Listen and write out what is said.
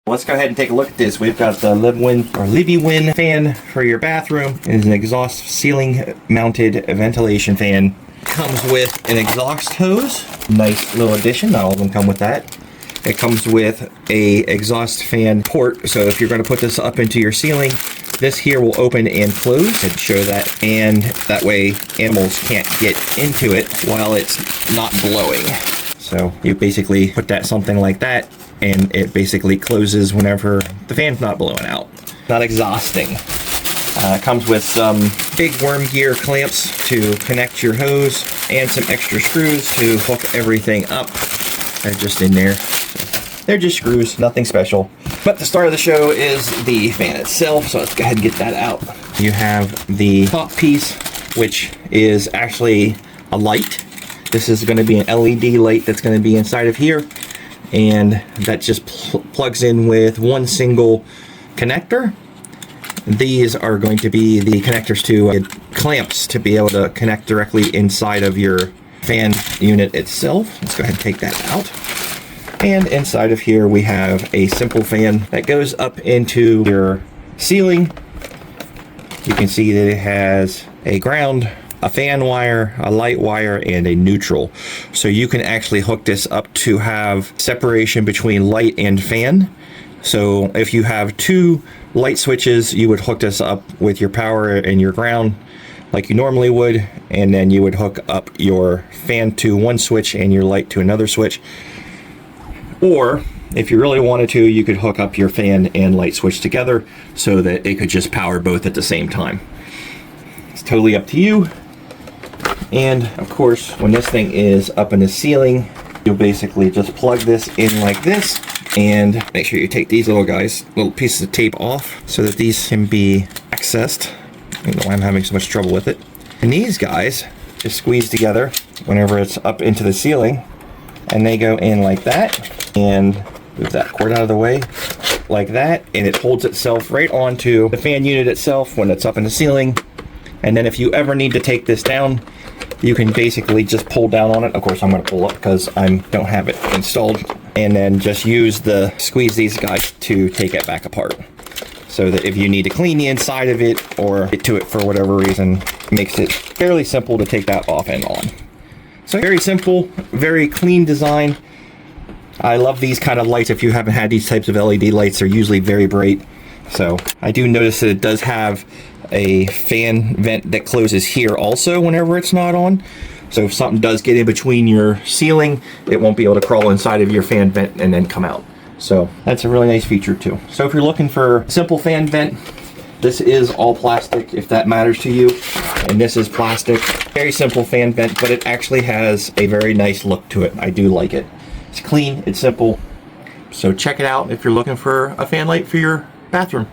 Let's go ahead and take a look at this. We've got the Livy-Win fan for your bathroom. It is an exhaust ceiling mounted ventilation fan. Comes with an exhaust hose. Nice little addition. Not all of them come with that. It comes with a exhaust fan port. So if you're going to put this up into your ceiling, this here will open and close and show that, and that way animals can't get into it while it's not blowing. So you basically put that something like that, and it basically closes whenever the fan's not blowing out. Not exhausting. It comes with some big worm gear clamps to connect your hose and some extra screws to hook everything up. They're just in there. They're just screws, nothing special. But the star of the show is the fan itself, so let's go ahead and get that out. You have the top piece, which is actually a light. This is going to be an LED light that's going to be inside of here, and that just plugs in with one single connector. These are going to be the connectors to clamps to be able to connect directly inside of your fan unit itself. Let's go ahead and take that out. And inside of here we have a simple fan that goes up into your ceiling. You can see that it has a ground, a fan wire, a light wire, and a neutral. So you can actually hook this up to have separation between light and fan. So if you have two light switches, you would hook this up with your power and your ground like you normally would, and then you would hook up your fan to one switch and your light to another switch. Or if you really wanted to, you could hook up your fan and light switch together so that it could just power both at the same time. It's totally up to you. And of course, when this thing is up in the ceiling, you'll basically just plug this in like this, and make sure you take these little pieces of tape off so that these can be accessed. I don't know why I'm having so much trouble with it. And these guys just squeeze together whenever it's up into the ceiling, and they go in like that, and move that cord out of the way like that, and it holds itself right onto the fan unit itself when it's up in the ceiling. And then if you ever need to take this down, you can basically just pull down on it. Of course, I'm going to pull up because I don't have it installed, and then just squeeze these guys to take it back apart, so that if you need to clean the inside of it or get to it for whatever reason, it makes it fairly simple to take that off and on. So very simple, very clean design. I love these kind of lights. If you haven't had these types of LED lights, they're usually very bright. So I do notice that it does have a fan vent that closes here also whenever it's not on. So if something does get in between your ceiling, it won't be able to crawl inside of your fan vent and then come out. So that's a really nice feature too. So if you're looking for a simple fan vent, this is all plastic, if that matters to you. And this is plastic. Very simple fan vent, but it actually has a very nice look to it. I do like it. It's clean, it's simple. So check it out if you're looking for a fan light for your bathroom.